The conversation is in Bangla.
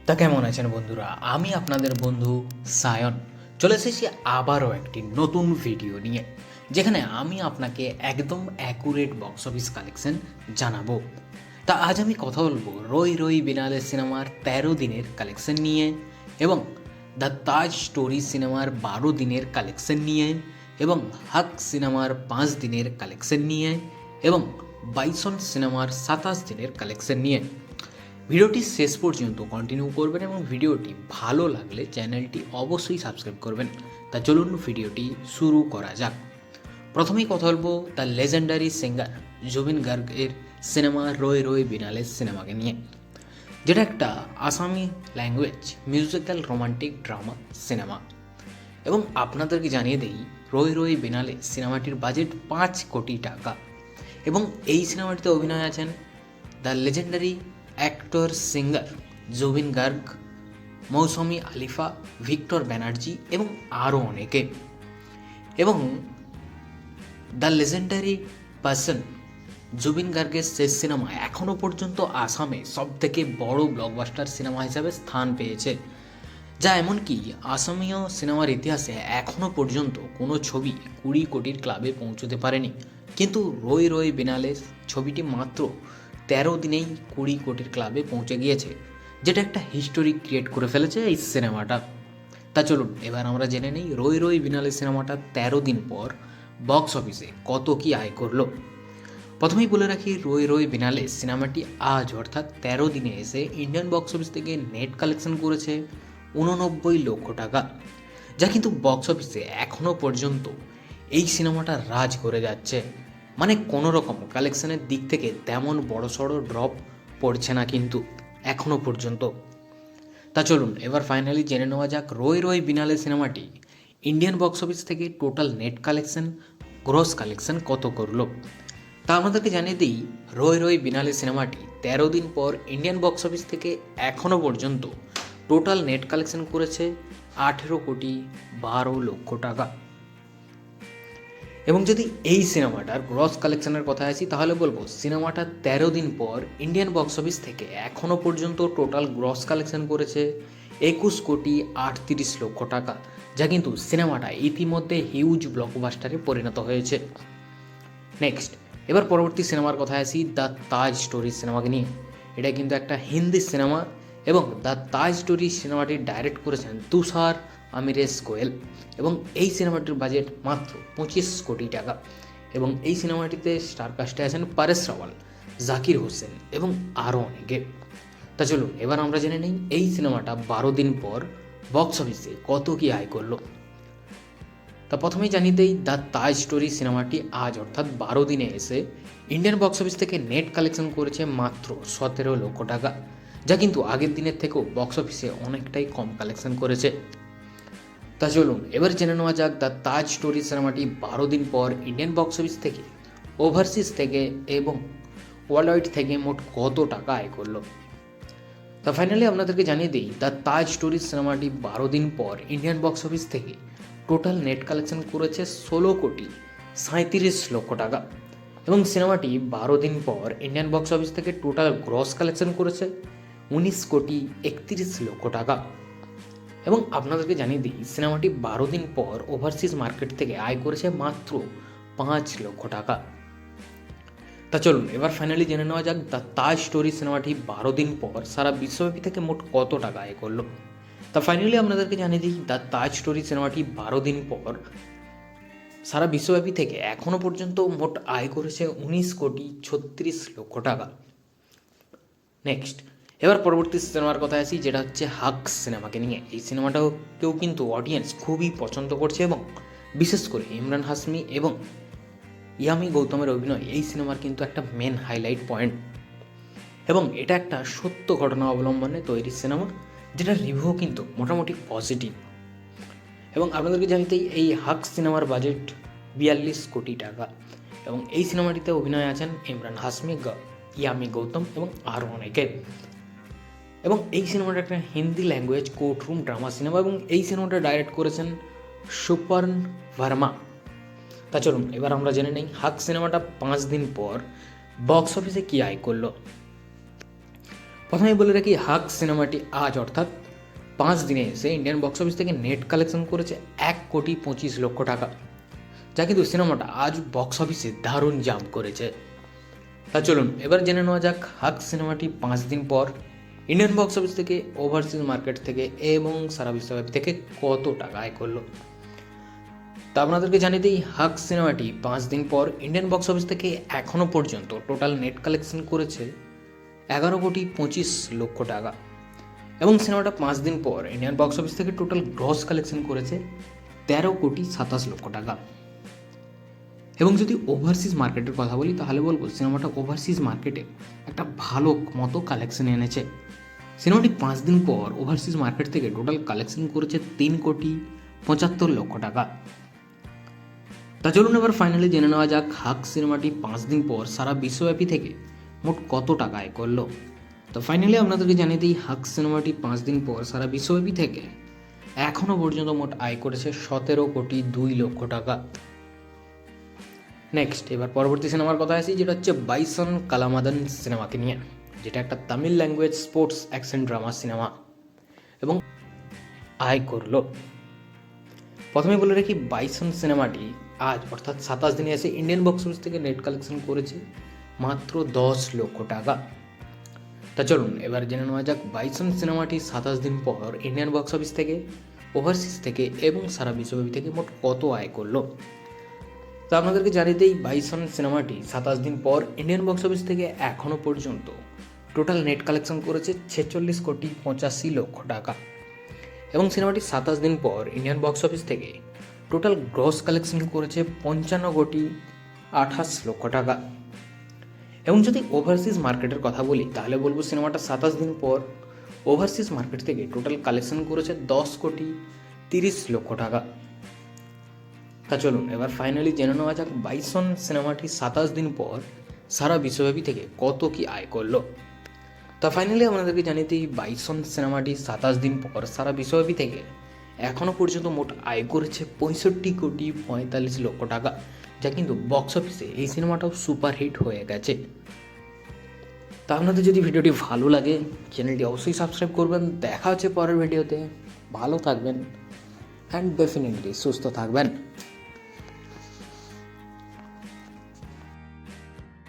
তা কেমন আছেন বন্ধুরা? আমি আপনাদের বন্ধু সায়ন চলে এসেছি আবারও একটি নতুন ভিডিও নিয়ে, যেখানে আমি আপনাকে একদম অ্যাকুরেট বক্স অফিস কালেকশন জানাবো। তা আজ আমি কথা বলবো রই রই বিনালে সিনেমার ১৩ দিনের কালেকশন নিয়ে, এবং দ্য তাজ স্টোরি সিনেমার ১২ দিনের কালেকশন নিয়ে, এবং হাক সিনেমার ৫ দিনের কালেকশন নিয়ে, এবং বাইসন সিনেমার ২৭ দিনের কালেকশন নিয়ে। ভিডিওটি শেষ পর্যন্ত কন্টিনিউ করবেন এবং ভিডিওটি ভালো লাগলে চ্যানেলটি অবশ্যই সাবস্ক্রাইব করবেন। তা চলুন ভিডিওটি শুরু করা যাক। প্রথমেই কথা বলবো দ্য লেজেন্ডারি সিঙ্গার জুবিন গার্গের সিনেমা রই রই বিনালে সিনেমাকে নিয়ে, যেটা একটা Assamese language musical romantic drama সিনেমা। এবং আপনাদেরকে জানিয়ে দেই, রই রই বিনালে সিনেমাটির বাজেট ৫ কোটি টাকা, এবং এই সিনেমাটিতে অভিনয় আছেন the legendary actor singer Zubeen Garg, Mousumi Alifa, Victor Banerjee এবং আরও অনেকে। এবং দ্য লেজেন্ডারি পার্সন জুবিন গার্গের শেষ সিনেমা এখনও পর্যন্ত আসামে সবথেকে বড় ব্লকবাস্টার সিনেমা হিসাবে স্থান পেয়েছে, যা এমনকি আসামীয় সিনেমার ইতিহাসে এখনও পর্যন্ত কোনো ছবি ২০ কোটির ক্লাবে পৌঁছতে পারেনি। কিন্তু রই রই বিনালে ছবিটি মাত্র ১৩ দিনেই ২০ কোটির ক্লাবে পৌঁছে গিয়েছে, যেটা একটা হিস্টোরি ক্রিয়েট করে ফেলেছে এই সিনেমাটা। তা চলুন এবার আমরা জেনে নিই রই রই বিনালে সিনেমাটা ১৩ দিন পর বক্স অফিসে কত কি আয় করলো। প্রথমেই বলে রাখি, রই রই বিনালে সিনেমাটি আজ অর্থাৎ ১৩ দিনে এসে ইন্ডিয়ান বক্স অফিস থেকে নেট কালেকশন করেছে ৮৯ লক্ষ টাকা, যা কিন্তু বক্স অফিসে এখনও পর্যন্ত এই সিনেমাটা রাজ করে যাচ্ছে। মানে কোনো রকম কালেকশনের দিক থেকে তেমন বড়সড় ড্রপ পড়ছে না কিন্তু এখনও পর্যন্ত। তা চলুন এবার ফাইনালি জেনে নেওয়া যাক রই রই বিনালে সিনেমাটি ইন্ডিয়ান বক্স অফিস থেকে total net collection, gross collection কত করলো। তা আমাদেরকে জানিয়ে দিই, রই রই বিনালে সিনেমাটি ১৩ দিন পর ইন্ডিয়ান বক্স অফিস থেকে এখনও পর্যন্ত টোটাল নেট কালেকশন করেছে ১৮,১২,০০,০০০ টাকা। এবং যদি এই সিনেমাটার গ্রস কালেকশনের কথা আসি, তাহলে বলবো সিনেমাটা ১৩ দিন পর ইন্ডিয়ান বক্স অফিস থেকে এখনও পর্যন্ত টোটাল গ্রস কালেকশন করেছে ২১,৩৮,০০,০০০ টাকা, যা কিন্তু সিনেমাটা ইতিমধ্যে হিউজ ব্লকবাস্টারে পরিণত হয়েছে। নেক্সট এবার পরবর্তী সিনেমার কথা আসি, দ্য তাজ স্টোরি সিনেমাকে নিয়ে। এটা কিন্তু একটা হিন্দি সিনেমা, এবং দ্য তাজ স্টোরি সিনেমাটি ডাইরেক্ট করেছেন তুষার আমিরেশ গোয়েল, এবং এই সিনেমাটির বাজেট মাত্র ২৫ কোটি টাকা। এবং এই সিনেমাটিতে স্টার কাস্টে আছেন পরেশ রাওয়াল, জাকির হোসেন এবং আরও অনেকে। তা চলুন এবার আমরা জেনে নিই এই সিনেমাটা ১২ দিন পর বক্স অফিসে কত কি আয় করলো। তা প্রথমেই জানিয়ে দেই, দ্য তাজ স্টোরি সিনেমাটি আজ অর্থাৎ ১২ দিনে এসে ইন্ডিয়ান বক্স অফিস থেকে নেট কালেকশন করেছে মাত্র ১৭ লক্ষ টাকা, যা কিন্তু আগের দিনের থেকেও বক্স অফিসে অনেকটাই কম কালেকশন করেছে। তা চলুন এবার জেনে নেওয়া যাক দ্য তাজ স্টোরি সিনেমাটি ১২ দিন পর ইন্ডিয়ান বক্স অফিস থেকে, ওভারসিজ থেকে এবং ওয়ার্ল্ড ওয়াইড থেকে মোট কত টাকা আয় করলো। তা ফাইনালি আপনাদেরকে জানিয়ে দিই, দ্য তাজ স্টোরি সিনেমাটি ১২ দিন পর ইন্ডিয়ান বক্স অফিস থেকে টোটাল নেট কালেকশন করেছে ১৬,৩৭,০০,০০০ টাকা, এবং সিনেমাটি ১২ দিন পর ইন্ডিয়ান বক্স অফিস থেকে টোটাল গ্রস কালেকশন করেছে ১৯,৩১,০০,০০০ টাকা। এবং আপনাদেরকে জানিয়ে দিই, সিনেমাটি ১২ দিন পর ওভারসিজ মার্কেট থেকে আয় করেছে মাত্র ৫ লক্ষ টাকা। তা চলুন এবার ফাইনালি জেনে নেওয়া যাক দ্য তাজ স্টোরি সিনেমাটি ১২ দিন পর সারা বিশ্বব্যাপী থেকে মোট কত টাকা আয় করলো। তা ফাইনালি আপনাদেরকে জানিয়ে দিই, দ্য তাজ স্টোরি সিনেমাটি ১২ দিন পর সারা বিশ্বব্যাপী থেকে এখনও পর্যন্ত মোট আয় করেছে ১৯,৩৬,০০,০০০ টাকা। নেক্সট এবার পরবর্তী সিনেমার কথা আসি, যেটা হচ্ছে হাক সিনেমাকে নিয়ে। এই সিনেমাটাও কেউ কিন্তু অডিয়েন্স খুবই পছন্দ করছে, এবং বিশেষ করে ইমরান হাশমি এবং ইয়ামি গৌতমের অভিনয় এই সিনেমার কিন্তু একটা মেন হাইলাইট পয়েন্ট। এবং এটা একটা সত্য ঘটনা অবলম্বনে তৈরি সিনেমা, যেটা রিভিউ কিন্তু মোটামুটি পজিটিভ। এবং আপনাদেরকে জানতেই এই হাক সিনেমার বাজেট ৪২ কোটি টাকা, এবং এই সিনেমাটিতে অভিনয় আছেন ইমরান হাশমি, ইয়ামি গৌতম এবং আরও অনেকে। এবং এই সিনেমাটা একটা হিন্দি ল্যাঙ্গুয়েজ কোর্টরুম ড্রামা সিনেমা, এবং এই সিনেমাটা ডাইরেক্ট করেছেন সুপর্ণ ভার্মা। তা চলুন এবার আমরা জেনে নিই হাক সিনেমাটা ৫ দিন পর বক্স অফিসে কী আয় করলো। প্রথমেই বলে রাখি, হাক সিনেমাটি আজ অর্থাৎ 5 দিনে এসে ইন্ডিয়ান বক্স অফিস থেকে নেট কালেকশন করেছে 1,25,00,000 টাকা, যা কিন্তু সিনেমাটা আজ বক্স অফিসে দারুণ জাম্প করেছে। তা চলুন এবার জেনে নেওয়া যাক হাক সিনেমাটি 5 দিন পর ইন্ডিয়ান বক্স অফিস থেকে, ওভারসিজ মার্কেট থেকে এবং সারা বিশ্বব্যাপী থেকে কত টাকা আয় করলো। তা আপনাদেরকে জানিয়ে দিই, হাক সিনেমাটি 5 দিন পর ইন্ডিয়ান বক্স অফিস থেকে এখনও পর্যন্ত টোটাল নেট কালেকশন করেছে 11,25,00,000 টাকা, এবং সিনেমাটা 5 দিন পর ইন্ডিয়ান বক্স অফিস থেকে টোটাল গ্রস কালেকশন করেছে 13,27,00,000 টাকা। এবং যদি ওভারসিজ মার্কেটের কথা বলি তাহলে বলবো সিনেমাটা ওভারসিজ মার্কেটে একটা ভালো মতো কালেকশন এনেছে। সিনেমাটি 5 দিন পর ওভারসিজ মার্কেট থেকে টোটাল কালেকশন করেছে 3,75,00,000 টাকা। তা চলুন এবার ফাইনালি জেনে নেওয়া যাক হাক সিনেমাটি 5 দিন পর সারা বিশ্বব্যাপী থেকে মোট কত টাকা আয় করলো। তো ফাইনালি আপনাদেরকে জানিয়ে দিই, হাক সিনেমাটি 5 দিন পর সারা বিশ্বব্যাপী থেকে এখনও পর্যন্ত মোট আয় করেছে 17,02,00,000 টাকা। নেক্সট এবার পরবর্তী সিনেমার কথা আসি, যেটা হচ্ছে বাইসন কালামাদন সিনেমাকে নিয়ে, যেটা একটা Tamil language sports action drama সিনেমা এবং আয় করলো। প্রথমে বলে রাখি, বাইসন সিনেমাটি আজ অর্থাৎ 27 দিনে এসে ইন্ডিয়ান বক্স অফিস থেকে নেট কালেকশন করেছে মাত্র 10,00,000 টাকা। তা চলুন এবার জেনে নেওয়া যাক বাইসন সিনেমাটি 27 দিন পর ইন্ডিয়ান বক্স অফিস থেকে, ওভারসিজ থেকে এবং সারা বিশ্বব্যাপী থেকে মোট কত আয় করলো। তো আপনাদেরকে জানিয়ে দিই, বাইসন সিনেমাটি 27 দিন পর ইন্ডিয়ান বক্স অফিস থেকে এখনও পর্যন্ত টোটাল নেট কালেকশন করেছে 46,85,00,000 টাকা, এবং সিনেমাটি 27 দিন পর ইন্ডিয়ান বক্স অফিস থেকে টোটাল গ্রস কালেকশন করেছে 55,28,00,000 টাকা। এবং যদি ওভারসিজ মার্কেটের কথা বলি তাহলে বলবো সিনেমাটা 27 দিন পর ওভারসিজ মার্কেট থেকে টোটাল কালেকশন করেছে 10,30,00,000 টাকা। তা চলুন এবার ফাইনালি জেনে নেওয়া যাক বাইসন সিনেমাটি 27 দিন পর সারা বিশ্বব্যাপী থেকে কত কি আয় করলো। তা ফাইনালি আপনাদেরকে জানিয়ে দিই, বাইসন সিনেমাটি 27 দিন পর সারা বিশ্বব্যাপী থেকে এখনও পর্যন্ত মোট আয় করেছে 65,45,00,000 টাকা, যা কিন্তু বক্স অফিসে এই সিনেমাটাও সুপারহিট হয়ে গেছে। তা আপনাদের যদি ভিডিওটি ভালো লাগে চ্যানেলটি অবশ্যই সাবস্ক্রাইব করবেন। দেখা হচ্ছে পরের ভিডিওতে। ভালো থাকবেন অ্যান্ড ডেফিনেটলি সুস্থ থাকবেন।